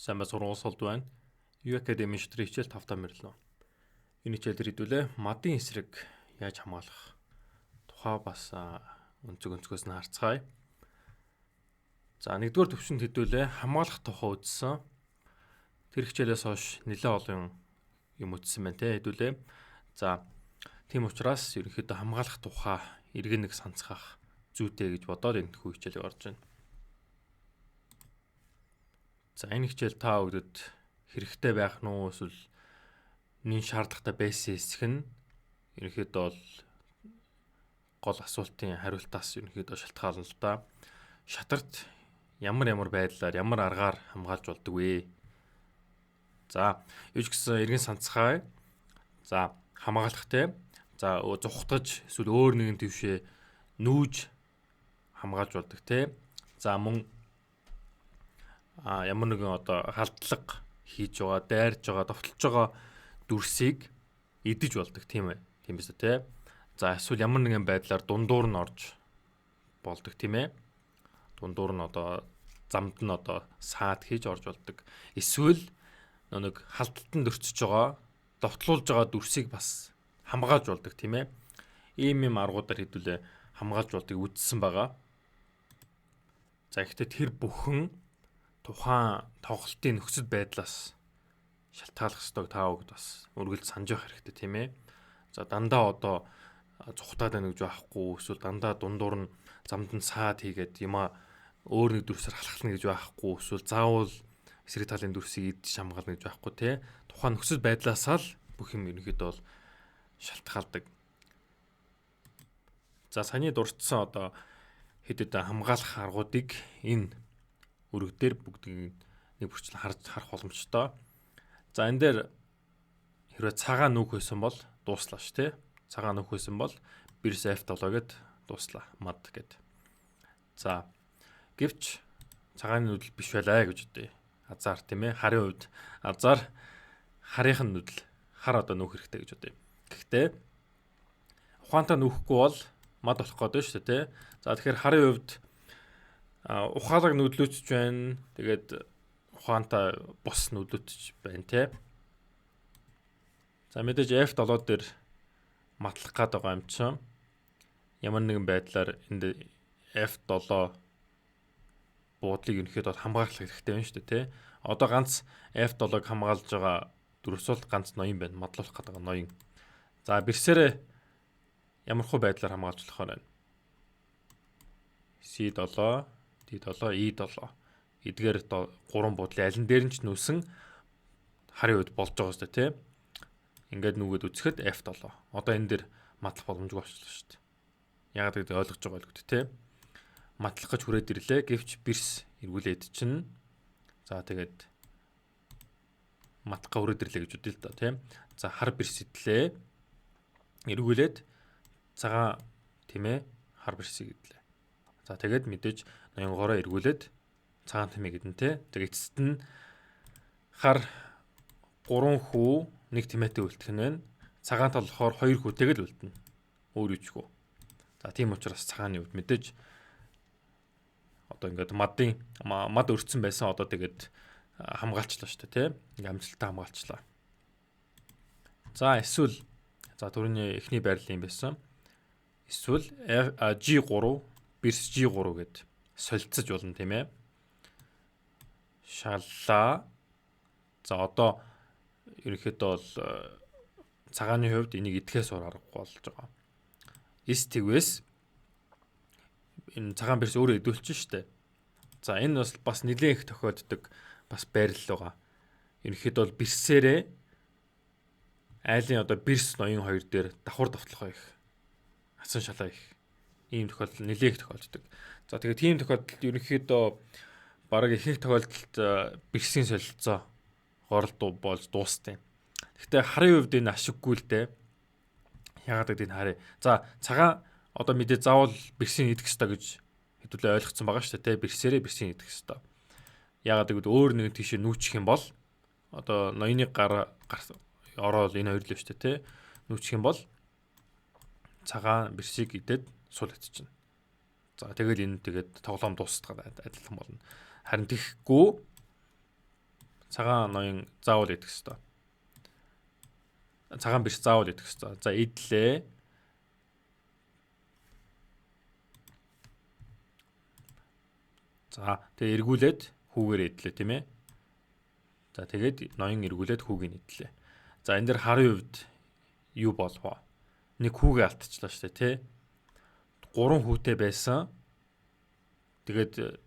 Сайн ба сургууль солд байна. U Academy шидрийн хичээл 5 мөрлөө. Энэ хичээлээр хэдүүлээ мадын эсрэг яаж хамгаалах тухай бас өнцгөөс нь харцгаая. За нэгдүгээр төвшөнд хэдүүлээ хамгаалах тухай үзсэн. Тэр хичээлээс хойш нэлээд олон юм үзсэн байна те хэдүүлээ. За тийм учраас ерөнхийдөө хамгаалах тухай эргэн нэг санацгах зүйтэй гэж бодоод энэ хүү хичээлийг орж байна. За энэ хичээл та бүдэд хэрэгтэй байх нь уу эсвэл нэн шаардлагатай байсан эсэх нь ерөнхийдөө бол гол асуултын хариултаас ерөнхийдөө шалтгаална л да. Шатарт ямар байдлаар ямар аргаар хамгаалж болдог вэ? За юу ч гэсэн эргэн санацгаая. За хамгаалах те. За зүхтаж эсвэл өөр нэгэн твшээ нүүж хамгаалж болдог те. За мөн ямар нэгэн халдлага хийж байгаа, дайрж байгаа, довтлож байгаа дүрсийг идэж болдог тийм ээ. Тийм биз дээ. За эсвэл ямар нэгэн байдлаар дундуур нь орж болдог тийм ээ. Дундуур нь замд нь саад хийж орж болдог. Эсвэл нэг халдтанд өрчөж байгаа, довтлуулж байгаа дүрсийг бас хамгаалж болдог тийм ээ. Ийм аргуудаар хэдүүлээ хамгаалж болдгийг үзсэн байгаа. За ихтэй тэр бүхэн тухайн тоглолтын нөхцөл байдлаас шалтгааллах ёстойг та бүгд бас үргэлж санаж явах хэрэгтэй тийм ээ. За дандаа зүхтаад байна гэж байхгүй эсвэл дандаа дундуур нь замд нь саад хийгээд өөр нэг дүрсээр халахлана гэж байхгүй эсвэл заавал эсрэг талын дүрсийг идэж хамгаална гэж байхгүй тий. Тухайн нөхцөл байдлаасаа л бүх юм ерөнхийдөө бол шалтгаалдаг. За саяны дурдсан хэдэд хамгаалах аргуудыг энэ өрөг дээр бүгдийг нэг бүрчлэн харах боломжтой. За энэ дээр хэрвээ цагаан нүх байсан бол дууслаа ш тий. Цагаан нүх байсан бол бирс F7 гэд дууслаа мад гэд. За гэвч цагааны нүдэл биш байлаа гэж үтэй. Азар тийм ээ. Харын хувьд азар харийнхан нүдэл хар нүх хэрэгтэй гэж үтэй. Гэхдээ ухаантай нүхэхгүй бол мад болох гэдэг шүү дээ тий. За тэгэхээр харын хувьд ухаалаг нүдлүүч байна. Тэгээд ухаантай бус нүдлүүч байна тий. За мэдээж F7 дээр матлах гээд байгаа юм чинь ямар нэгэн байдлаар энд F7 буудлыг ерөнхийдөө хамгаалах хэрэгтэй байна шүү дээ тий. Одоо ганц F7-ыг хамгаалж байгаа дүрс бол ганц ноён байна. Мадлуулах гээд байгаа ноён. За бэрсээрээ ямархуу байдлаар хамгаалж болохоор байна. C7 D7, E7 эдгээр 3 буудлын аль нь дээр нь ч нүүсэн харын үед болж байгаа шүү дээ тий. Ингээд нүгэд үзэхэд F7. Одоо энэ дээр матлах боломжгүй болчихлоо шүү дээ. Яг гэдэг ойлгож байгаа л үү тий. Матлах гэж хүрээд ирлээ. Гэвч бирс эргүүлээд чинь. За тэгээд матлах хүрээд ирлээ гэж үдээ л да тий. За хар бирс идлээ. Эргүүлээд цагаан тийм ээ хар бирсийг идлээ. За тэгээд мэдээж ноёнгоороо эргүүлээд цагаан тэмээ гэдэн тий. Тэгээд эцэст нь хар 3 хүү 1 тэмээтэй үлдэх нь байна. Цагаантай болохоор 2 хүүтэйг л үлдэнэ. Өөр юучгүй. За тийм учраас цагааны үед мэдээж ингээд мад өрцсөн байсан тэгээд хамгаалчлаа шүү дээ тий. Ингээд амжилттай хамгаалчлаа. За эсвэл түрүүний эхний байрлал юм байсан. Эсвэл G3 бирс G3 гэд солилцож болно тийм ээ. Шаллаа. За одоо ерөнхийдөө бол цагааны хувьд энийг идэхээс аргагүй болж байгаа. С тэгвээс энэ цагаан бирс өөрөө идэвчсэн шүү дээ. За энэ бас нэлээд их тохиолддог бас байрлал байгаа. Ерөнхийдөө бол бирсээрээ айлын бирс ноён хоёр дээр давхар довтлохоо их асан шалаа их ийм тохиолдол нэлээд их тохиолддог. За тэгээд тийм тохиолдолд ерөнхийдөө бараг ихэнх тохиолдолд бирсийн солилцоо горол болж дуустав. Гэхдээ харын хувьд энэ ашиггүй л дээ. Яагаад гэвэл энэ харъя. За цагаан мэдээ заавал бирсийн идэх ёстой гэж хэдүүлээ ойлгоцсон байгаа шүү дээ. Бирсээрээ бирсийн идэх ёстой. Яагаад гэвэл өөр нэгэн тийшээ нүүчих юм бол ноёны гар ороод энэ хоёр л шүү дээ. Нүүчих юм бол цагаан бирсийг идээд сул идчихнэ. За тэгэл энэ тэгээд тоглоом дуустгаад адилхан болно. Харин тэгэхгүй Цагаан ноён заавал идэх ёстой. Цагаан бэрс заавал идэх ёстой. За идлээ. За тэгээ эргүүлээд хүүгээр идлээ тийм ээ. За тэгээд ноён эргүүлээд хүүгийн идлээ. За энэ дэр харын хувьд юу болов вэ? Нэг хүүгээ алдчихлаа шүү дээ тий. 3 хүүтэй байсан. Тэгээд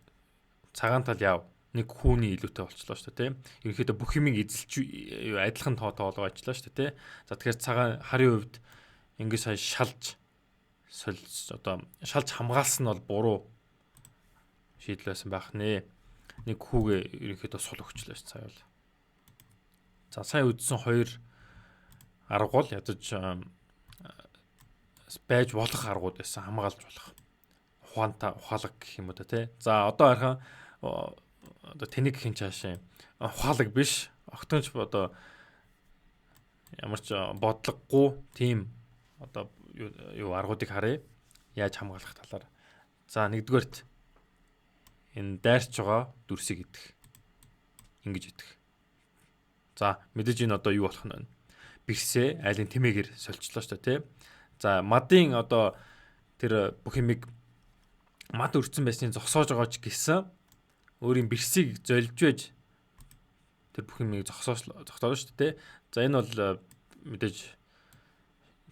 цагаан тал яв. Нэг хүүний илүүтэй болчихлоо шүү дээ тий. Ерөнхийдөө бүх юмыг эзэлж адилхан тоолгоо ажиллаа шүү дээ тий. За тэгэхээр цагаан харын хувьд ингэ сая шалж хамгаалсан нь бол буруу шийдэл байсан байх нэ. Нэг хүүгээ ерөнхийдөө сул өгчлөө шүү сая бол. За сая үдсэн 2 арга бол ядаж байж болох аргууд байсан хамгаалж болох. Ухаалаг гэх юм уу та тий. За одоо харахаа одоо тэнийг хин чаашаа ухаалаг биш. Огтонч одоо ямар ч бодлогогүй тийм одоо юу аргуудыг харъя. Яаж хамгаалах талаар. За нэгдүгээрт энэ дайрч байгаа дүрсийг идэх. Ингэж идэх. За мэдээж энэ одоо юу болох нь вэ? Бэрсээ айлын тэмээгээр солилцлоо шүү дээ тий. За мадын одоо тэр бүх юмыг мад өрцөн байсныг зогсоож байгаа ч гэсэн өөрийн бэрсийг золж байж тэр бүх юмыг зогсоолоо шүү дээ тий. За энэ бол мэдээж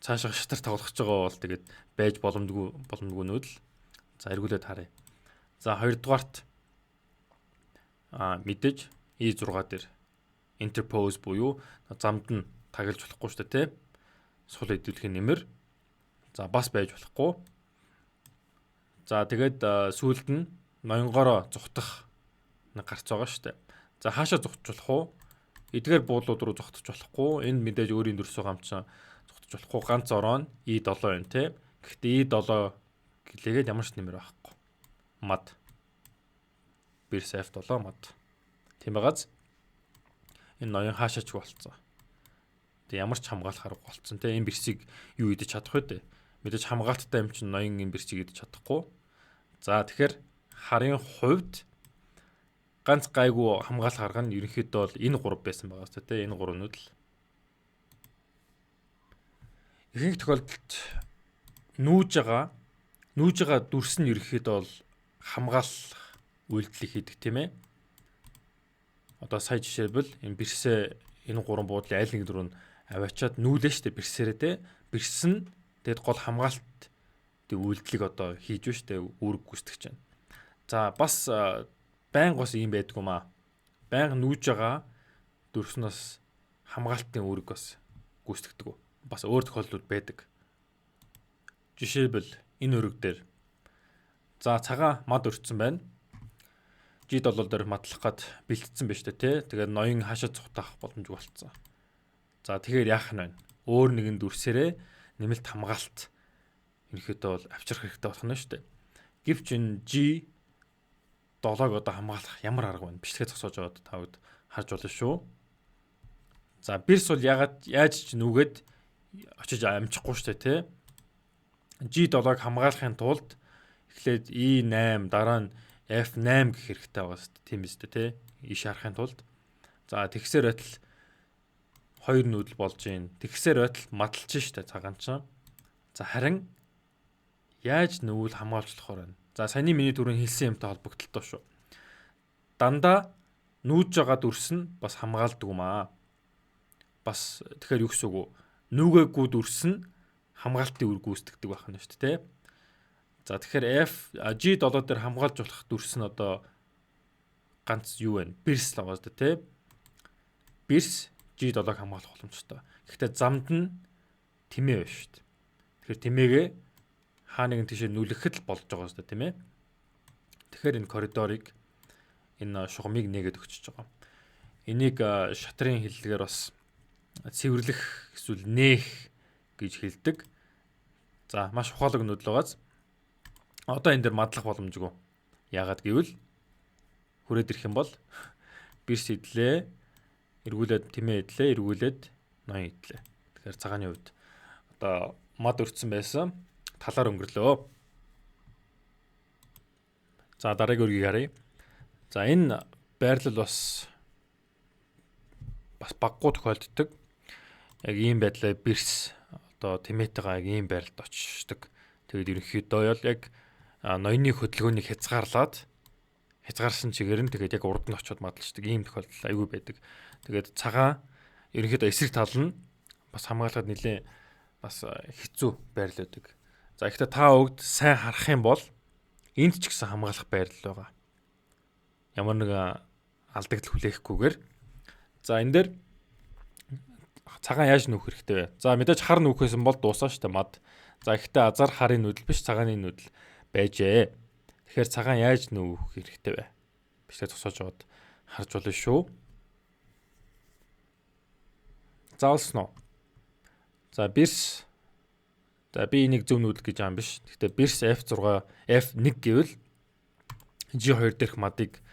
цаашаа шатар тоглох гэж байгаа бол тэгээд байж боломжгүй нүүдл. За эргүүлээд харъя. За хоёрдугаарт мэдээж E6 дээр interpose буюу замд нь таглаж болохгүй шүү дээ тий. Сул хэдүүлэхийн нэмэр. За бас байж болохгүй. За тэгээд сүүлд нь ноёнгороо зүхтах нэг гарц байгаа шүү дээ. За хаашаа зүхтж болох уу? Эдгээр буудлууд руу зүхтж болохгүй. Энд мэдээж өөрийн дүрсөө гамчсан зүхтж болохгүй. Ганц ороо нь E7 байна тий. Гэхдээ E7 гэлээгээд ямар ч нэмэр байхгүй. Мад. Бэрс F7 мад. Тийм байгаач. Энэ ноён хаашаач болцсон. Тэг ямар ч хамгаалах арга болцсон те энэ бэрсийг юу идэж чадах вэ? Мэдээж хамгаалттай юм чинь ноён энэ бэрсийг идэж чадахгүй. За тэгэхээр харын хувьд ганц гайгүй хамгаалах арга нь ерөнхийдөө бол энэ 3 байсан байгаа шүү дээ. Энэ 3 нүдл. Ихэнх тохиолдолд нүүж байгаа дүрс нь ерөнхийдөө бол хамгаалах үйлдэлийг хийдэг тийм ээ. Одоо сая жишээлбэл энэ бэрсээ энэ 3 буудлын айл нэг дөрөв нь аваачаад нүүлээ штэ бэрсээрээ те. Бэрс нь тэгэд гол хамгаалт тэг үйлдэлийг одоо хийж байна штэ үүрэг гүйцэтгэж байна. За бас байнга бас юм байдгүй маа. Байнга нүүж байгаа дүрснээс хамгаалтын үүрэг бас гүйцэтгэдэг. Бас өөр тохиолдлууд байдаг. Жишээлбэл энэ өрөг дээр за цагаан мад өртсөн байна. G7 дээр матлах гад бэлтцсэн байж тээ тий. Тэгээд ноён хаашаа цухтах боломжгүй болцсон. За тэгэхээр яах нь вэ? Өөр нэгэн дүрсээрээ нэмэлт хамгаалт ерөнхийдөө бол авчрах хэрэгтэй болох нь шүү дээ. Гэвч энэ G7-г одоо хамгаалах ямар арга вэ? Бичлэгээ зогсоож байгаад тавд харж болно шүү. За бэрс бол яаж ч нүгэд очиж амжихгүй шүү дээ тий. G7-г хамгаалахын тулд эхлээд E8 дараа нь F8 гэх хэрэгтэй байгаа шүү дээ. Тийм биз дээ тий. Иш харахын тулд. За тэгсээр байтал 2 нүүдэл болж гин. Тэгсээр байтал маталж шүү дээ цагаан ч. За харин яаж нүүл хамгаалчлахаар байна. За саяны миний түрүүн хэлсэн юмтай холбогдолтой шүү. Дандаа нүүж байгаа дүрс нь бас хамгаалдаг юм аа. Бас тэгэхээр юу гэсэн үг вэ? Нүүгээгүй дүрс нь хамгаалтын үр гүйцэтгэдэг байх нь шүү дээ тий. За тэгэхээр G7 дээр хамгаалж болох дүрс нь одоо ганц юу вэ? Бэрс л байгаа шүү дээ тий. Бэрс G7-г хамгаалах боломжтой. Гэхдээ замд нь тэмээ байна шүү дээ. Тэгэхээр тэмээгээ хаа нэгэн тийшээ нүлгэхэд л болж байгаа шүү дээ тийм ээ. Тэгэхээр энэ коридорыг энэ шугамыг нээгээд өгчөж байгаа. Энийг шатрын хэллэгээр бас цэвэрлэх эсвэл нээх гэж хэлдэг. За маш ухаалаг нүүдэл байгааз. Одоо энэ дэр мадлах боломжгүй. Яагаад гэвэл хүрээд ирэх юм бол бэрс идлээ, эргүүлээд тэмээ идлээ, эргүүлээд ноён идлээ. Тэгэхээр цагааны хувьд одоо мад өртсөн байсан талаар өнгөрлөө. За дараагийн үргийг харъя. За энэ байрлал бас бас баггүй тохиолддог. Яг ийм байдлаар бирс одоо тэмээтэйгээ яг ийм байралд очдог. Тэгээд ерөнхийдөө яг ноёны хөдөлгөөнийг хязгаарсан чигээр нь тэгээд яг урд нь очиод мадалцдаг ийм тохиолдол аюул байдаг. Тэгээд цагаан ерөнхийдөө эсрэг тал нь бас хамгаалахад нэлээд бас хэцүү байрлал байдаг. За ихтэй та бүгд сайн харах юм бол энд ч гэсэн хамгаалах байрлал байгаа. Ямар нэгэн алдагдал хүлээхгүйгээр. За энэ дээр цагаан яаж нүүх хэрэгтэй вэ? За мэдээж хар нүүхээс бол дуусаа штэ мад. За ихтэй азар харын нүүдэл биш цагааны нүүдэл байжээ. Тэгэхээр цагаан яаж нүүх хэрэгтэй вэ? Бичгээ тусаж аваад харж болно шүү. Заалсан уу? За бирс. За би энийг зөв нүүдэл гэж аам биш. Гэхдээ бирс F6 F1 гэвэл G2 дээрх мадыг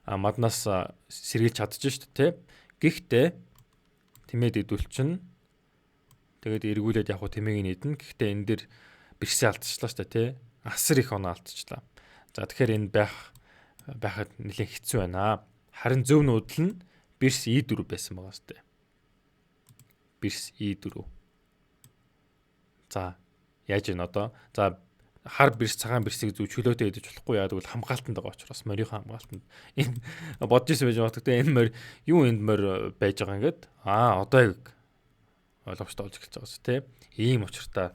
маднаас сэргийлж чадчих шүү дээ. Гэхдээ тэмээд идүүлчин тэгээд эргүүлээд яг хуу тэмээг нийднэ. Гэхдээ энэ дэр бирсээ алдчихлаа шүү дээ. Асар их оноо алдчихлаа. За тэгэхээр энэ байхад нэлээд хэцүү байна. Харин зөв нүүдэл нь бирс E4 байсан байгаа шүү дээ. Бирс E4. За яаж ийн одоо? За хар бирс цагаан бирсийг зөв чөлөөтэй идэж болохгүй яа гэвэл хамгаалтанд байгаа учраас морийнхаа хамгаалтанд энэ бодож ирсэн байж байгаа. Гэхдээ энэ морь юу энд морь байж байгаа ингээд одоо яг ойлгомжтой болж эхэлж байгаа шүү дээ. Ийм учиртай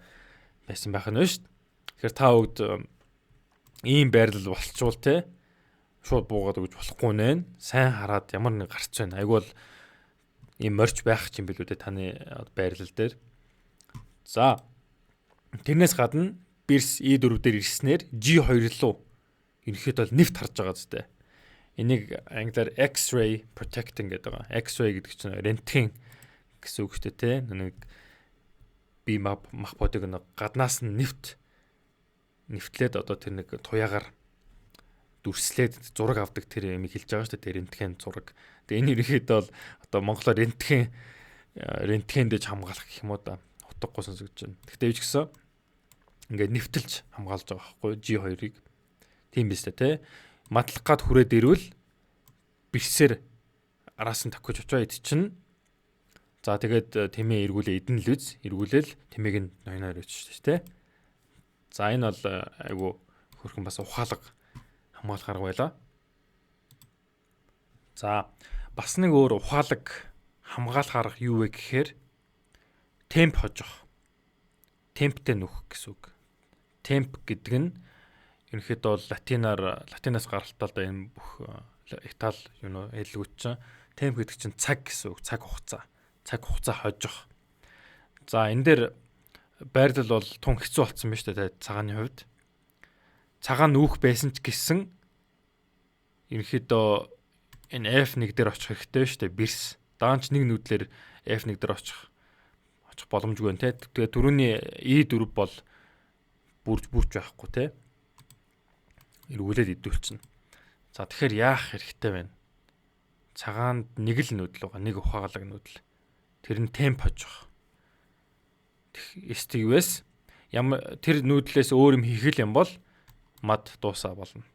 байсан байх нь шүү дээ. Тэгэхээр та бүгд ийм байрлал болчвол те шууд буугаад өгч болохгүй нэ. Сайн хараад ямар нэг гарч байна. Айгуул ийм морьч байх юм билүү дээ таны байрлал дээр. За тэрнээс гадна бирс E4 дээр ирснээр G2 руу ерөнхийдөө нэвт харж байгаа зү. Энийг англиар X-ray protecting гэдэг байгаа. X-ray гэдэг чинь рентген гэсэн үг шүү дээ те. Нэг бие мах бодыг нэг гаднаас нь нэвтлээд одоо тэр нэг туяагаар дүрслээд зураг авдаг тэр юм хэлж байгаа шүү дээ. Рентген зураг. Тэгээ энэ ерөнхийдөө бол одоо монголоор рентген дэж хамгаалах гэх юм уу да. Утгагүй сонсогдож байна. Гэхдээ юу ч гэсэн ингээд нэвтэлж хамгаалж байгаа байхгүй G2-ыг. Тийм биз дээ те. Матлах гад хүрээд ирвэл бирсээр араас нь тавьж очоо ид чинь. За тэгээд тэмээ эргүүлээ идэн л үз. Эргүүлээл тэмээг нь ноёноор өчсөн шүү дээ. За энэ бол айгу хөрхэн бас ухаалаг хамгаалах арга байлаа. За бас нэг өөр ухаалаг хамгаалах арга юу вэ гэхээр темп хожих. Темптэй нүүх гэсэн үг. Темп гэдэг нь ерөнхийдөө бол латинаас гаралтай л да энэ бүх Итали хэллэгүүд чинь темп гэдэг чинь цаг гэсэн үг. Цаг хугацаа хожих. За энэ дээр байрлал бол тун хэцүү болсон байна шүү дээ цагааны хувьд. Цагаан нүүх байсан ч гэсэн ерөнхийдөө энэ F1 дээр очих хэрэгтэй шүү дээ. Бирс. Даанч нэг нүүдлэр F1 дээр очих боломжгүй байна те. Тэгээ түрүүний E4 бол бүрж байхгүй те. Эргүүлээд идүүлчихнэ. За тэгэхээр яах хэрэгтэй байна? Цагаанд нэг л нүүдэл байгаа. Нэг ухаагалаг нүүдэл. Тэр нь темп хожих. STUS тэр нүүдлээс өөр юм хийх юм бол мад дуусаа болно.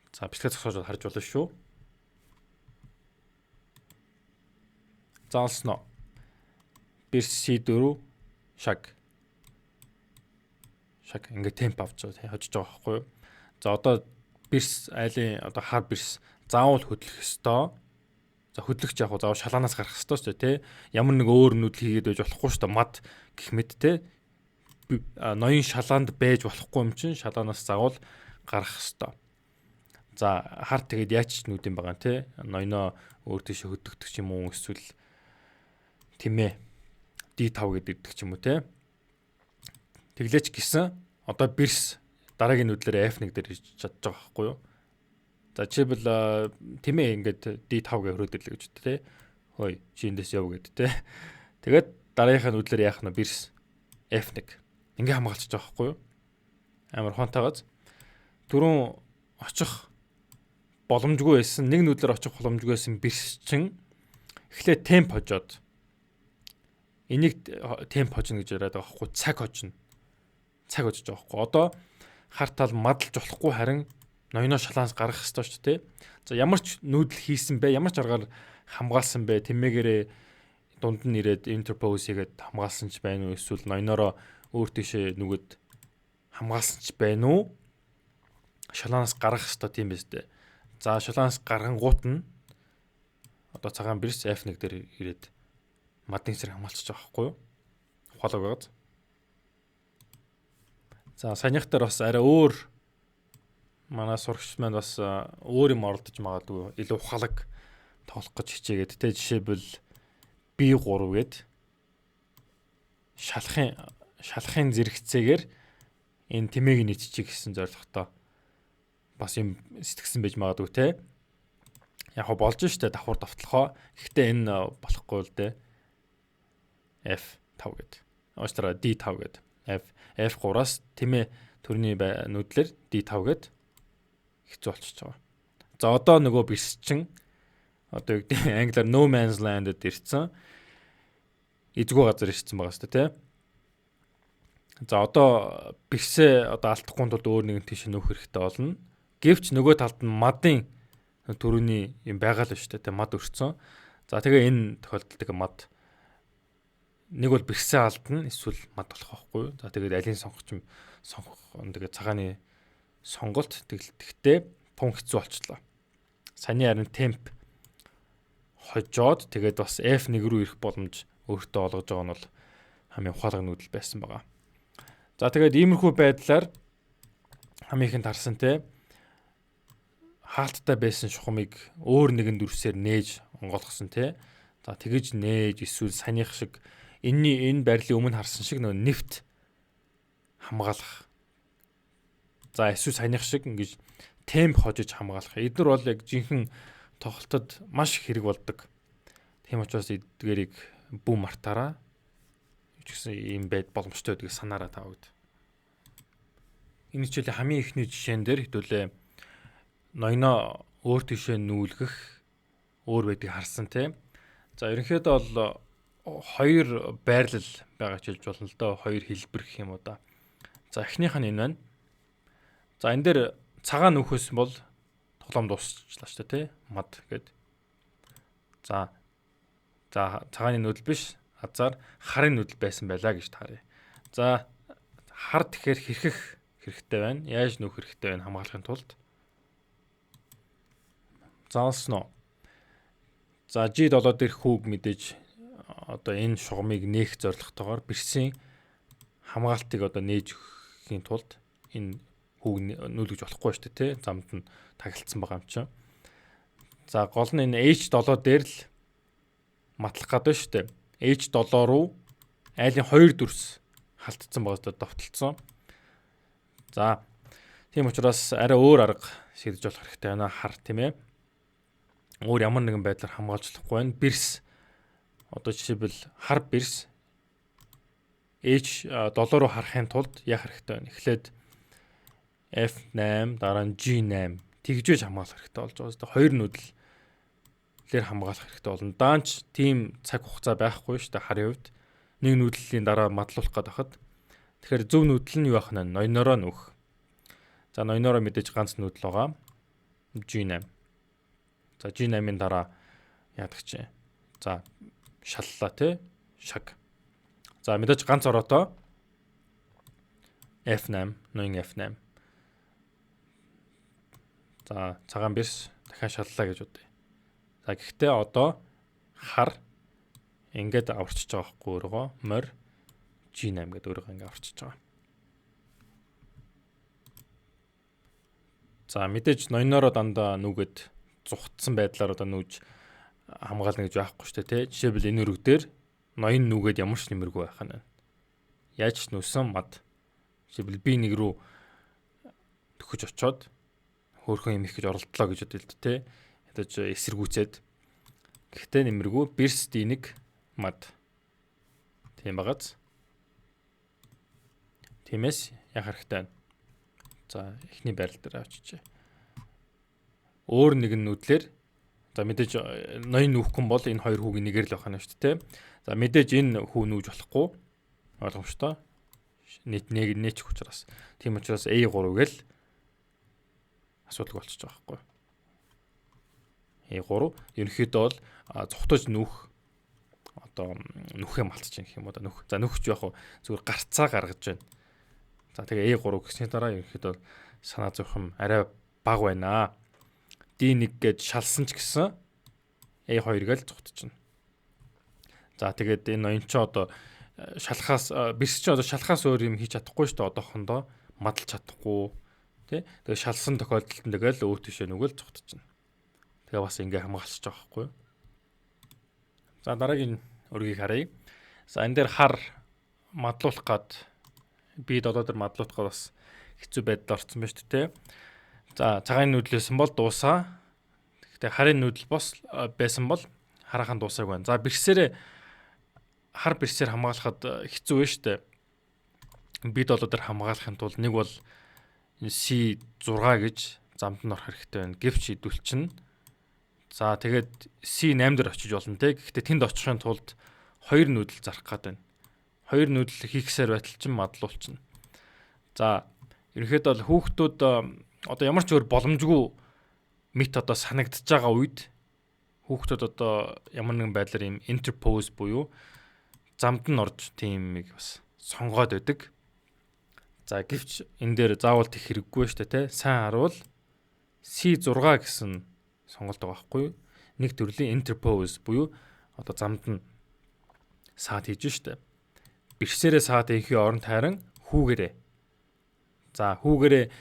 За бичгээ зогсоож харж болно шүү. Заалсан уу? Бирс C4 шаг ингээд темп авч байгаа хожиж байгаа байхгүй юу? За одоо бирс айлын одоо хар бирс заавал хөдлөх ёстой. За хөдлөгч яг заавал шалаанаас гарах ёстой ч тий. Ямар нэг өөр нүүдэл хийгээд байж болохгүй шүү дээ. Мад гэх мэт тий. Ноён шалаанд байж болохгүй юм чинь шалаанаас заавал гарах ёстой. За хар тэгээд яаж ч нүүд юм байгаа тий. Ноёноо өөр тийш хөдөгдөг ч юм уу эсвэл тэмээ D5 гэдэг ч юм уу тий. Тэглээч гисэн одоо бирс дараагийн нүүдлээр F1 дээр хийж чадж байгаа байхгүй юу? За жишээлбэл тэмээ ингээд D5 гээ хөрөөдөрлөө гэж үү тий. Хөөе чи эндээс яв гэд тий. Тэгээд дараагийнхаа нүүдлээр яах нь бирс F1 ингээ хамгаалчих жоох байхгүй юу? Амар хонтойгоос түрүүн очих боломжгүй байсан нэг нүүдлэр очих боломжгүй байсан бирс чин эхлээд темп хожоод энийг темп хожно гэж яриад байгаа байхгүй цаг хожно. Цаг хожиж байгаа байхгүй. Одоо хар тал мадалж болохгүй харин ноёно шалаанаас гаргах ёстой ч тий. За ямар ч нүүдэл хийсэн бэ, ямар ч аргаар хамгаалсан бэ, тэмээгээрээ дунд нь ирээд interpose хийгээд хамгаалсан ч байна уу, эсвэл ноёноороо өөр тийшээ нүгэд хамгаалсан ч байна уу? Шалаанаас гаргах ёстой тийм биз дээ. За шалаанаас гаргангуут нь одоо цагаан бэрс F1 дээр ирээд мадын сэрэг хамгаалчихж байгаа байхгүй юу? Ухаалаг байгааз. За саяныхтар бас арай өөр манай сурагч маань бас өөр юм оролдож магадгүй илүү ухаалаг тоглох гэж хичээгээд тэ жишээлбэл B3 гээд шалахын зэрэгцээгээр энэ тэмээг нийцчих гэсэн зорилготой бас юм сэтгсэн байж магадгүй те. Яг болж штэ давхар давтлахоо. Гэхдээ энэ болохгүй л дээ. F5 гээд. Өөстөрө D5 гээд. F3-аас тэмээ төрний нүүдлэр D5 гээд хэцүү болчихж байгаа. За одоо нөгөө бэрсчин одоо юу гэдэг англиар no man's land-д ирсэн. Эзгүй газар ирсэн байгаа шүү дээ, тий. За одоо бэрсээ одоо алдахгүй тулд өөр нэгэн тийш нөөх хэрэгтэй болно. Гэвч нөгөө талд нь мадын төрөний юм байгаа л шүү дээ, тий. Мад өрцсөн. За тэгээ энэ тохиолдолд мад нэг бол бэрсээ алдна, эсвэл мад болох байхгүй юу? За тэгээд алийг сонгох тэгээд цагааны сонголт тэгтээ тун хэцүү болчихлоо. Саяны харин темп хожоод тэгээд бас F1 рүү ирэх боломж өөртөө олгож байгаа нь бол хамгийн ухаалаг нүүдэл байсан байгаа. За тэгээд иймэрхүү байдлаар хамгийн ихэнд харсан те хаалттай байсан шухамыг өөр нэгэн дүрсээр нээж онгойлгосон те. За тэгэж нээж эсвэл саяных шиг энэ байрлалын өмнө харсан шиг нөгөө нефт хамгаалах. За эсвэл саяных шиг ингэж темп хожиж хамгаалах. Эдгээр бол яг жинхэнэ тоглолтод маш их хэрэг болдог. Тийм учраас эдгээрийг бүү мартаараа ч гэсэн юм байд боломжтой гэдгийг санаараа тавагд. Энэ хичээлийн хамгийн ихний жишээн дээр хэдүүлээ ноёно өөр тийшээ нүүлгэх өөр байдгийг харсан тийм. За ерөнхийдөө бол хоёр байрлал байгаа ч хэлж болно л доо. Хоёр хэлбэр гэх юм уу да. За эхнийх нь энэ байна. За энэ дээр цагаан нөхөс бол тоглоом дуусчлаа шүү дээ тий. Мад гээд. За цагааны нүүдэл биш. Азар харын нүүдэл байсан байлаа гэж тааръя. За хар тэгэхээр хэрхэх хэрэгтэй байна. Яаж нүүх хэрэгтэй байна хамгаалахын тулд. Заалсан уу. За G7 дээрх хүүг мэдээж одоо энэ шугамыг нээх зорилготойгоор бэрсийн хамгаалтыг одоо нээж өхийн тулд энэ хүүг нүүлгэж болохгүй шүү дээ тий. Замд нь тагилцсан байгаа юм чинь. За гол нь энэ H7 дээр л матлах гэдэг шүү дээ. H7 руу айлын 2 дүрс халтцсан байгаа довтлцсон. За тийм учраас арай өөр арга шийдэж болох хэрэгтэй байна. Хар тийм ээ. Өөр ямар нэгэн байдлаар хамгаалж болохгүй байна. Бэрс одоо жишээлбэл хар бэрс H7 руу харахын тулд яах хэрэгтэй байна. Эхлээд F8 дараа нь G8 тэгжээж хамгаалах хэрэгтэй болж байгаа. Тэгээ хоёр нүүдлээр хамгаалах хэрэгтэй болно. Даанч тийм цаг хугацаа байхгүй шүү дээ харын хувьд. Нэг нүүдлэлийн дараа мадлуулах гээд хахад. Тэгэхээр зөв нүүдэл нь юу байх вэ? Ноёноороо нүүх. За ноёноороо мэдээж ганц нүүдэл байгаа. G8. За G8-ын дараа яадаг чи. За шаллаа тий. Шаг. За мэдээж ганц ороотоо F8, ноён F8. За цагаан бэрс дахиад шаллаа гэж бодъё. За гэхдээ одоо хар ингээд аварчиж байгаа хгүй өөрөө морь G8 гэдэг өөрөө ингээд аварчиж байгаа. За мэдээж ноёноороо дандаа нүгэд зүхтсан байдлаар одоо нүүж хамгаална гэж байхгүй шүү дээ тий. Жишээлбэл энэ өрөг дээр ноён нүгэд ямар ч нэмэргүй байх нь. Яаж ч нүсэн мад. Жишээлбэл би нэг рүү төхөж очоод хөөрхөн юм их гэж оролдлоо гэж бодъё л дээ тий. Ядаж эсэргүүцээд. Гэхдээ нэмэргүй бэрс D1 мад. Тийм багаз. Тиймээс яах хэрэгтэй байна. За эхний байрал дээр авчиж. Өөр нэгэн нүүдлэр за мэдээж ноён нүүхгүй бол энэ хоёр хүүгийн нэгээр л байх нь шүү дээ. За мэдээж энэ хүү нүүж болохгүй ойлгомжтой. Нийт нээчих учраас. Тийм учраас A3 гээл асуудал болчихж байгаа байхгүй. E3 ерөнхийдөө бол цухтаж нүх одоо нүхээ малтчих гэх юм уу да нүх. За нүхч яг зүгээр гарцаа гаргаж байна. За тэгээ E3 гэсний дараа ерөнхийдөө санаа зовх юм арай бага байна. D1 гэж шалсан ч гэсэн E2 гээл цухтчихна. За тэгээд энэ ноён ч одоо шалхаас бэрс чи одоо шалхаас өөр юм хийж чадахгүй шүү дээ одоохондоо мадалж чадахгүй тий. Тэгээ шалсан тохиолдолд тэгэл өөт тишээ нүгэл цухтчихна. Тэгээ бас ингээ хамгаалчих жоох байхгүй юу. За дараагийн өргийг харъя. За энэ дээр хар мадлуулах гад би додоо дээр мадлуулах гад бас хэцүү байдал орсон байна шүү дээ. За цагаан нүүдлээсэн бол дуусаа. Гэхдээ харын нүүдэл бос байсан бол хараахан дуусааг байна. За бэрсээр хар бэрсээр хамгаалахад хэцүү байна шүү дээ. Бид бол дээр хамгаалахын тулд нэг бол C6 гэж замд нь орох хэрэгтэй байна. Гэвч идүүлчин. За тэгээд C8 дээр очиж болно те. Гэхдээ тэнд очихын тулд 2 нүүдэл зарах гээд байна. 2 нүүдэл хийхсээр байтал чинь мадлуулчихна. За ерөнхийдөө бол хүүхдүүд одоо ямар ч өөр боломжгүй мэт одоо санагдаж байгаа үед хүүхдүүд одоо ямар нэгэн байдлаар юм interpose буюу замд нь орж тийм нэг бас сонгоод байдаг. За гэвч энэ дээр заавал тех хэрэггүй шүү дээ те. Сайн харуул C6 гэсэн сонголт байгаа байхгүй юу? Нэг төрлийн interpose буюу одоо замд нь саад хийж штэ. Бэрсээрээ саад хийхээ оронд харин хүүгээрээ. За хүүгээрээ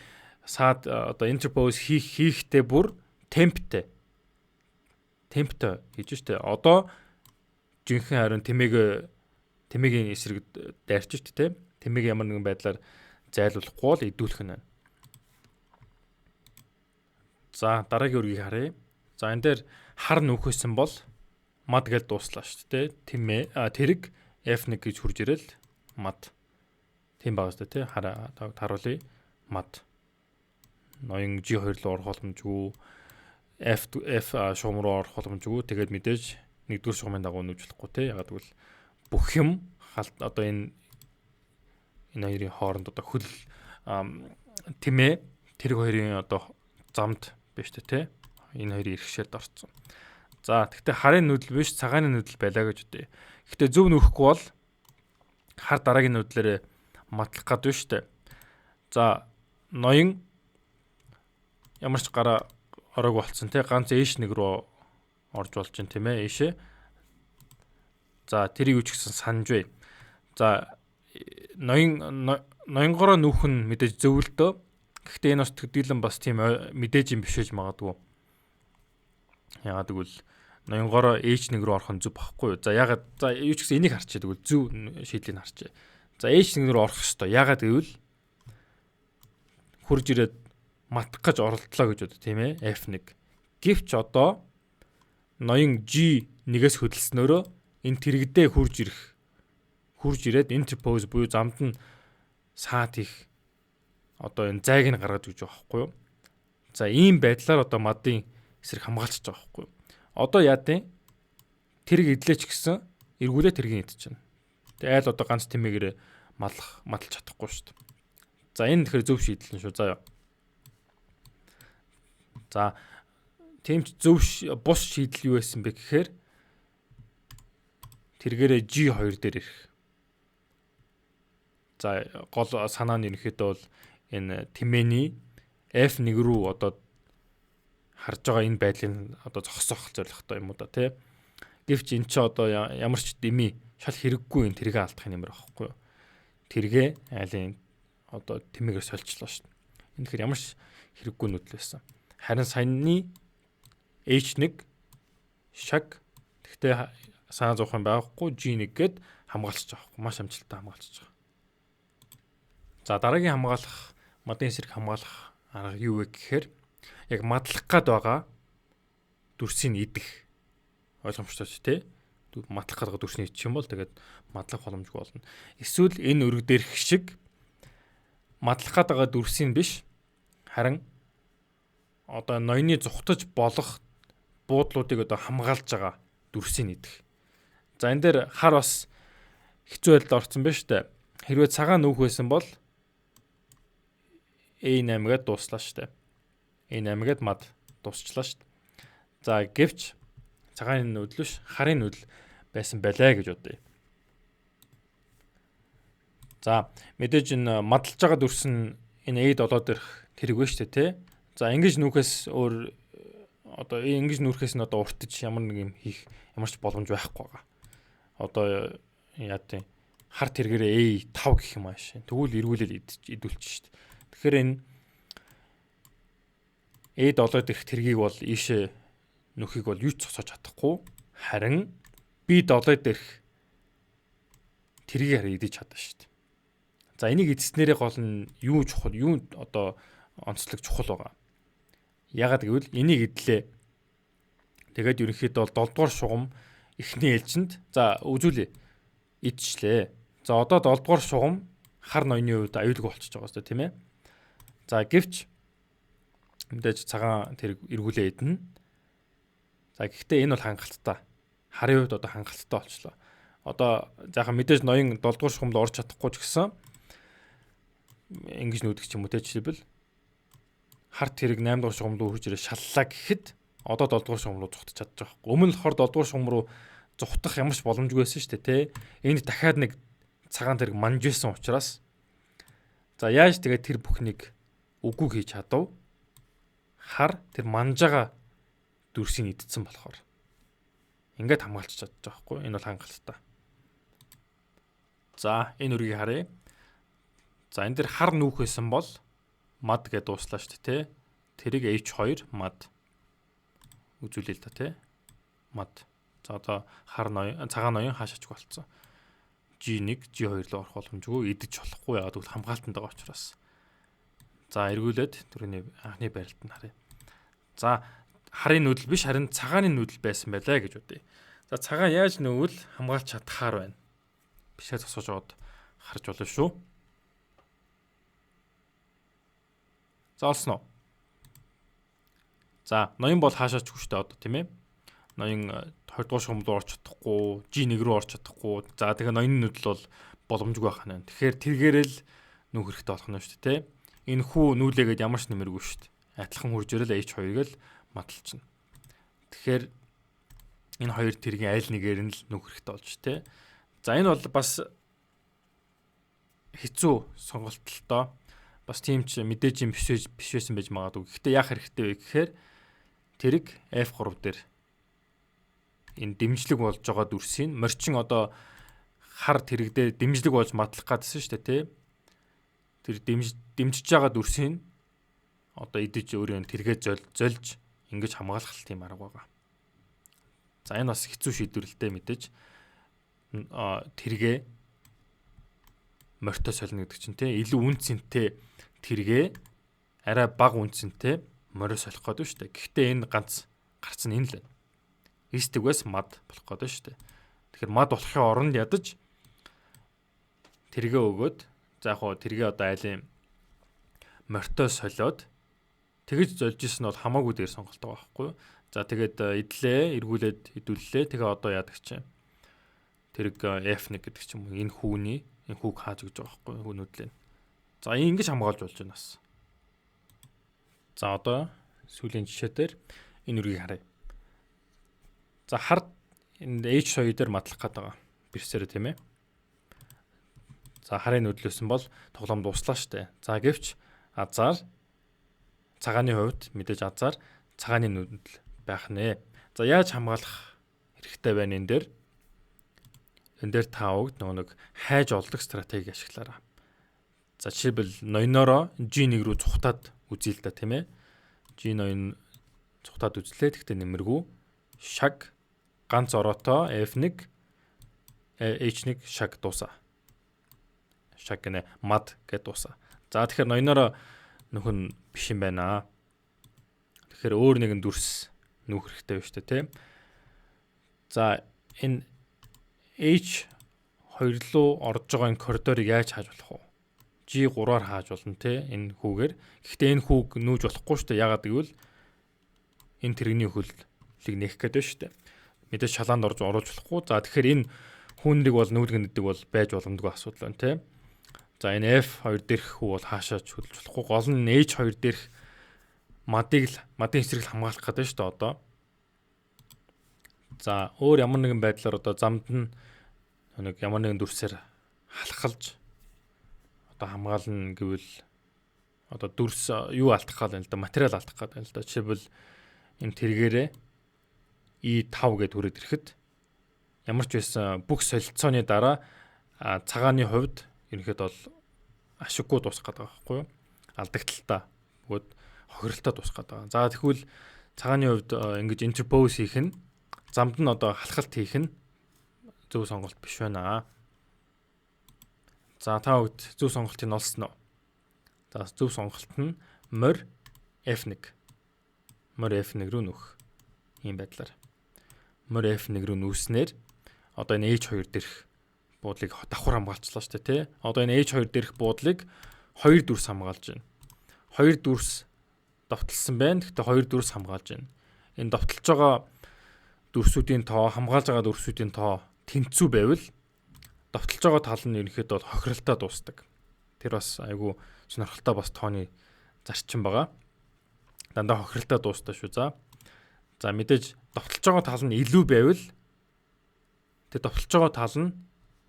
саад одоо interpose хийхдээ бүр темптэй хийж штэ. Одоо жинхэнэ харин тэмээгийн эсрэг дайрч штэ те. Тэмээг ямар нэгэн байдлаар зайлуулахгүй бол идүүлэх нь байна. За дараагийн үргийг харъя. За энэ дээр хар нүхсэн бол мад гэж дууслаа шүү дээ. Тэмээ тэрэг F1 гэж хурж ирэл мад. Тийм байгаа шүү дээ тий. Харуулъя. Мад. Ноён G2 руу орох боломжгүй. F шугам руу орох боломжгүй. Тэгээд мэдээж нэгдүгээр шугамын дагуу нүүжлэхгүй тий. Ягаад гэвэл бүх юм одоо энэ хоёрын хооронд одоо хөл тэмээ тэрэг хоёрын одоо замд биш үү те. Энэ хоёрын иргэшээд орцсон. За тэгтээ харын нүүдэл биш цагааны нүүдэл байлаа гэж үтэй. Гэхдээ зөв нүүхгүй бол хар дараагийн нүүдлэрээ матлах гад биш үү. За ноён ямар ч гараа ороог болцсон те. Ганц ээш нэг рүү орж болж байна тийм ээ ээшээ. За тэрийг үуч гэсэн санаж бай. За ноёнгороо нүүх нь мэдээж зөвлөдөө. Гэхдээ энэ бас төдийлөн бас тийм мэдээж юм биш ээж магадгүй. Яагаад гэвэл ноёнгороо H1 рүү орох нь зөв байхгүй юу? За яагаад юу ч гэсэн энийг харчаа тэгвэл зөв шийдлийг харчаа. За H1 рүү орох ёстой. Яагаад гэвэл хурж ирээд матах гэж оролдлоо гэж бод тийм ээ F1. Гэвч одоо ноён G1-ээс хөдөлснөөрөө энэ тэрэгдээ хурж ирээд interpose буюу замд нь саад их одоо энэ зайг нь гаргаж өгч байгаа байхгүй юу? За ийм байдлаар одоо мадын эсрэг хамгаалчихж байгаа байхгүй юу? Одоо яадیں۔ Тэрэг идлээч гэсэн эргүүлээ тэргийг идчихнэ. Тэгээ айл одоо ганц тэмээгээр мадлж чадахгүй шүү дээ. За энэ тэгэхээр зөв шийдэл нь шүү. За тийм ч зөв бус шийдэл юу байсан бэ гэхээр тэргээрээ G2 дээр ирэх. За гол санаа нь ерөнхийдөө бол энэ тэмээний F1 рүү одоо харж байгаа энэ байдлыг одоо зогсоох зорилготой юм уу да тий. Гэвч эн чи одоо ямар ч дэмий шал хэрэггүй энэ тэргээ алдах юм байхгүй юу. Тэргээ айлын одоо тэмээгээр сольчлоо шүү дээ. Энэ тэгэхээр ямар ч хэрэггүй нүдэл байсан. Харин саяны H1 шаг тэгтээ санаа зовх юм байхгүй G1 гээд хамгаалчих жоохгүй маш амжилттай хамгаалчих жоо. За дараагийн хамгаалах мадын эсрэг хамгаалах арга юу вэ гэхээр яг мадлах гад байгаа дүрсийг идэх ойлгомжтой ч тий. Мадлах гэдэг дүрсний идэх юм бол тэгээд мадлах боломжгүй болно. Эсвэл энэ өрг дээрх шиг мадлах гэдэг дүрсийг биш харин одоо ноёны зүхтаж болох буудлуудыг одоо хамгаалж байгаа дүрсийг идэх. За энэ дээр хар бас хэцүү байдалд орсон байна шүү дээ. Хэрвээ цагаан нүх байсан бол A8-гээд дууслаа шүү дээ. Энэ 8 гээд мад дуусчлаа шүү дээ. За гэвч цагааны нүүдэл биш харын нүүдэл байсан байлаа гэж бодъё. За мэдээж энэ мадалж байгаа дүрс нь энэ A7 дээрх тэрэг байна шүү дээ тий. За ингэж нүүхээс өөр одоо ингэж нүүрхээс нь одоо уртж ямар нэг юм хийх ямар ч боломж байхгүй байгаа. Одоо яа тийм хар тэргээрээ A5 гэх юм ааш. Тэгвэл эргүүлэл идүүлчих шүү дээ. Тэгэхээр энэ A7 дээрх тэргийг бол ийшээ нөхийг бол юу ч зогсоож чадахгүй. Харин B7 дээрх тэргийг хараа идэж чадна шүү дээ. За энийг эзэснээрээ гол нь юу чухал, юу одоо онцлог чухал байгаа. Ягаад гэвэл энийг идлээ. Тэгээд ерөнхийдөө бол 7 дугаар шугам эхний ээлжинд за үзүүлээ. Идчихлээ. За одоо 7 дугаар шугам хар ноёны хувьд аюулгүй болчихж байгаа шүү дээ, тийм ээ. За гэвч мэдээж цагаан тэрэг эргүүлээ идэнэ. За гэхдээ энэ бол хангалттай. Харын хувьд одоо хангалттай болчлоо. Одоо заахан мэдээж ноён 7 дугаар шугамд орж чадахгүй ч гэсэн ингэж нүүдэх юм уу те жишээлбэл хар тэрэг 8 дугаар шугам руу хурж ирээ шаллаа гэхэд одоо 7 дугаар шугам руу зүхтэж чадчих واخгүй. Өмнө нь болохоор 7 дугаар шугам руу зүхтах ямар ч боломжгүй байсан шүү дээ те. Энд дахиад нэг цагаан тэрэг манжсэн учраас за яаж тэгээд тэр бүхнийг үгүй хийж чадав? Хар тэр манжаага дүрсийг идсэн болохоор ингээд хамгаалж чадчих واخгүй. Энэ бол хангалттай. За энэ үргийг харъя. За энэ дэр хар нүүхсэн бол мад гэдээ дууслаа шүү дээ тий. Тэрийг H2 мад үзүүлээ л да тий. Мад. За одоо хар ноён цагаан ноён хаашаач болцсон. G1 G2 руу орох боломжгүй идэж болохгүй яагаад гэвэл хамгаалтанд байгаа учраас. За эргүүлээд түрүүний анхны барилт нь харъя. За харын нүүдэл биш харин цагааны нүүдэл байсан байлаа гэж бодъё. За цагаан яаж нүүвэл хамгаалж чадхаар байна. Бишээ зогсоож аваад харж болно шүү. За олсон уу? За ноён бол хаашаач хүчтэй одоо тийм ээ. Ноён 20 дугаар шугамд орч чадахгүй, G1 рүү орч чадахгүй. За тэгэхээр ноёны нүүдэл бол боломжгүй байх нь. Тэгэхээр тэргээрэл нүүх хэрэгтэй болох нь шүү дээ, тийм. Энэ хүү нүүлээгээд ямар ч нэмэргүй шүү дээ. Адилхан хурж ирэл H2-ыг л маталчихна. Тэгэхээр энэ хоёр тэргийн аль нэгээр нь л нүүх хэрэгтэй болж тийм. За энэ бол бас хэцүү сонголт л доо. Бас тийм ч мэдээж юм биш байсан байж магадгүй. Гэхдээ яах хэрэгтэй вэ гэхээр тэрэг F3 дээр энэ дэмжлэг болж байгаа дүрсийг морчин одоо хар тэрэг дээр дэмжлэг болж матлах гэдсэн шүү дээ, тий. Тэр дэмжиж байгаа дүрсийг одоо идэж өөрөө тэргээ зольж ингэж хамгаалах тийм арга байгаа. За энэ бас хэцүү шийдвэрлэлтэй мэдээж тэргээ морьтой солино гэдэг чинь тий илүү үнцэнтэй тэргээ арай бага үнцэнтэй морио солих гэдэг шүү дээ. Гэхдээ энэ ганц гарц нь энэ л байна. Эстэгээс мад болох гэдэг шүү дээ. Тэгэхээр мад болохын оронд ядаж тэргээ өгөөд за яг хоо тэргээ одоо айлын морьтой солиод тэгж зольж исэн нь бол хамаагүй дээр сонголт байгаа байхгүй юу. За тэгээд идлээ, эргүүлээд идүүллээ. Тэгээ одоо яадаг чинь тэрэг F1 гэдэг ч юм уу энэ хүүг хааж өгч байгаа байхгүй юу хүүнүүдлээ. За ингэж хамгаалж болж байна бас. За одоо сүүлийн жишээ дээр энэ үргийг харъя. За хар энэ H2 дээр матлах гээд байгаа. Бирсээр тийм ээ. За харын нүүдлээсэн бол тоглоом дуслаа штэ. За гэвч азар цагааны хувьд мэдээж азар цагааны нүүдэл байх нэ. За яаж хамгаалах хэрэгтэй байна энэ дээр? Энэ дээр та бүгд нэг хайж олдог стратеги ашиглаарай. За жишээлбэл ноёноороо G1 рүү цухтаад үзье л да тийм ээ. G9 цухтаад үзлээ гэхдээ нэмэргүй. Шаг ганц ороотоо F1 H1 шаг дуусаа. Шаг гэнэ мад гэд дуусаа. За тэгэхээр ноёноороо нөхөн биш юм байна. Тэгэхээр өөр нэгэн дүрс нүүх хэрэгтэй байна шүү дээ, тийм. За энэ H2 руу орж байгаа энэ коридорыг яаж хааж болох вэ? G3-аар хааж болно те энэ хүүгээр. Гэхдээ энэ хүүг нүүж болохгүй шүү дээ. Ягаад гэвэл энэ тэрэгний хөллийг нээх гэдэг шүү дээ. Мэдээж шалаанд орж оруулж болохгүй. За тэгэхээр энэ хүүнрийг бол нүүлгэн гэдэг бол байж боломжгүй асуудал байна те. За энэ F2 дээрх хүү бол хаашаач хөдөлж болохгүй. Гол нь H2 дээрх мадын эсрэг хамгаалах гэдэг шүү дээ одоо. За өөр ямар нэгэн байдлаар одоо замд нь нэг ямар нэгэн дүрсээр халахалж одоо хамгаална гэвэл одоо дүрс юу алдах гал байна л да, материал алдах гал байна л да. Жишээлбэл энэ тэргээрээ E5 гэд хүрээд ирэхэд ямар ч байсан бүх солилцооны дараа цагааны хувьд ерөнхийдөө бол ашиггүй дуусах гэдэг байгаа байхгүй юу? Алдагталтаа бөгөөд хохиролтой дуусах гэдэг байгаа. За тэгвэл цагааны хувьд ингэж интерпоз хийх нь замд нь одоо халахалт хийх нь зөв сонголт биш байна. За та бүгд зөв сонголтыг олсон уу? За зөв сонголт нь морь F1. Морь F1 рүү нүүх. Ийм байдлаар. Морь F1 рүү нүүснээр одоо энэ H2 дээрх буудлыг давхар хамгаалчлаа шүү дээ, тий. Одоо энэ H2 дээрх буудлыг 2 дүрс хамгаалж байна. 2 дүрс довтлсон байна. Гэхдээ 2 дүрс хамгаалж байна. Энэ довтлж байгаа дүрсүүдийн тоо, хамгаалж байгаа дүрсүүдийн тоо тэнцүү байвал довтлж байгаа тал нь ерөнхийдөө бол хохиролтой дуусдаг. Тэр бас айгүй сонирхолтой бас тооны зарчим байгаа. Дандаа хохиролтой дуусдаг шүү. За мэдээж довтлж байгаа тал нь илүү байвал тэр довтлж байгаа тал нь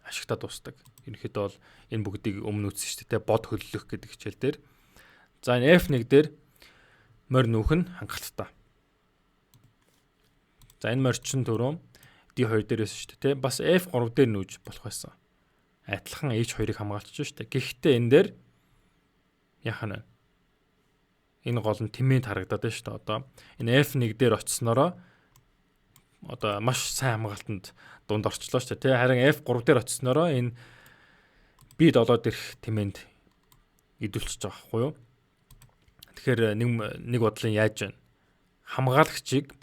ашигтай дуусдаг. Ерөнхийдөө бол энэ бүгдийг өмнө үзсэн шүү дээ. Бод хөллөх гэдэг хичээл дээр. За энэ F1 дээр морь нүүх нь хангалттай. За энэ морьчин төрөө D2 дээрээс шүү дээ. Бас F3 дээр нүүж болох байсан. Адилхан H2-ыг хамгаалчих шүү дээ. Гэхдээ энэ дээр яах нь вэ? Энэ гол нь тэмээнд харагдаад байна шүү дээ. Одоо энэ F1 дээр очисноороо одоо маш сайн хамгаалтанд дунд орчлоо шүү дээ. Харин F3 дээр очисноороо энэ B7 дээрх тэмээнд идүүлчихэж байгаа байхгүй юу? Тэгэхээр нэг бодлын яаж вэ? Хамгаалагчийг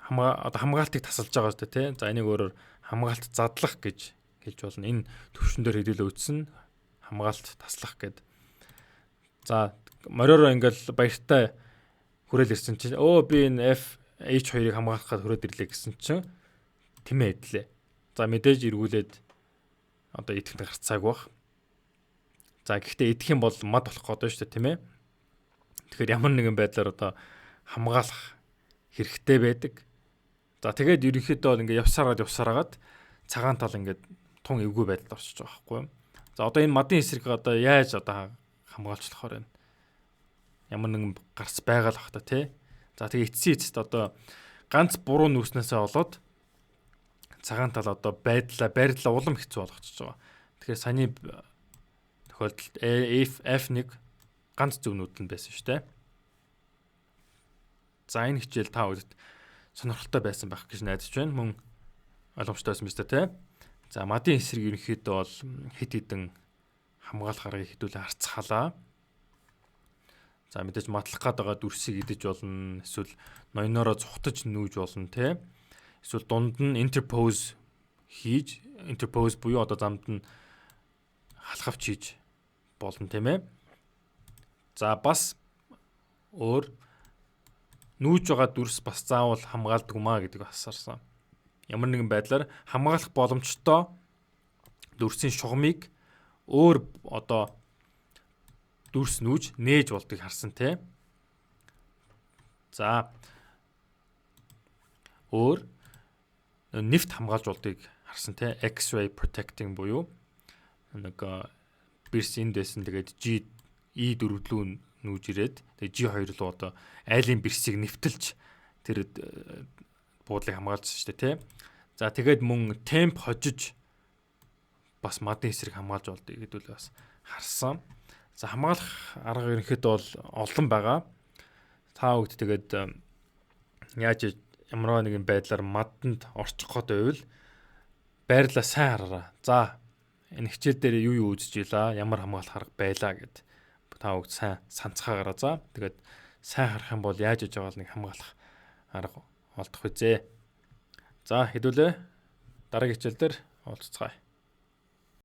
хамгаалтыг тасалж байгаа шүү дээ. За энийг өөрөөр хамгаалт задлах гэж хэлж болно. Энэ төвшин дээр хэдүүлээ үтсэн хамгаалт таслах гэд. За мориороо ингээл баяртай хүрээл ирсэн чинь би энэ H2-ыг хамгаалах гээд хүрээд ирлээ гэсэн чинь тэмээ идлээ. За мэдээж эргүүлээд одоо идэхэд гарцааг бах. За гэхдээ идэх юм бол мад болох гэдэг шүү дээ, тийм ээ. Тэгэхээр ямар нэгэн байдлаар одоо хамгаалах хэрэгтэй байдаг. За тэгээд ерөнхийдөө бол ингээд явсараад цагаан тал ингээд тун эвгүй байдалд орчиж байгаа байхгүй юу. За одоо энэ мадын эсрэг одоо яаж одоо хамгаалчлахаар байна. Ямар нэгэн гарц байгаа л бах та тий. За тэгээ эцэст одоо ганц буруу нүүснээсээ болоод цагаан тал одоо байрлалаа улам хэцүү болгочихж байгаа. Тэгэхээр саяны тохиолдолд F1 ганц зөв нүүдэл байсан шүү дээ. За энэ хичээл та бүхэнд сонирхолтой байсан байх гэж найдаж байна. Мөн ойлгомжтой байсан биз дээ, тий. За мадын эсрэг ерөнхийдөө бол хит хитэн хамгаалах аргыг хэдүүлээ харцгаалаа. За мэдээж матлах гээд байгаа дүрсийг идэж болно. Эсвэл ноёноороо цухтаж нүүж болно, тий. Эсвэл дунд нь интерпоз буюу одоо замд нь халахвч хийж болно, тийм ээ. За бас өөр нүүж байгаа дүрс бас заавал хамгаалдаг маа гэдэг асарсан. Ямар нэгэн байдлаар хамгаалах боломжтой дүрсийн шугамыг өөр одоо дүрс нүүж нээж болдгийг харсан те. За өөр нефт хамгаалж болдгийг харсан те. X-ray protecting буюу нэг бирс энд байсан тэгээд E4 рүү нүүж ирээд тэгээд G2 руу одоо айлын бирсийг нэвтэлж тэр буудлыг хамгаалж шүү дээ тий. За тэгээд мөн темп хожиж бас мадын эсрэг хамгаалж болдгийг гэдүүл бас харсан. За хамгаалах арга ерөнхийдөө бол олон байгаа. Та бүгд тэгээд яаж ямар нэгэн байдлаар маданд орчих гээд байвал байрлаа сайн хараараа. За энэ хичээл дээр юу үзэж илаа, ямар хамгаалах арга байлаа гэд та бүгд сайн санацгаагаараа. За тэгээд сайн харах юм бол яаж иж байгаа нэг хамгаалах арга олдох үзье. За хэдүүлээ дараагийн хичээл дээр уулзцгаая.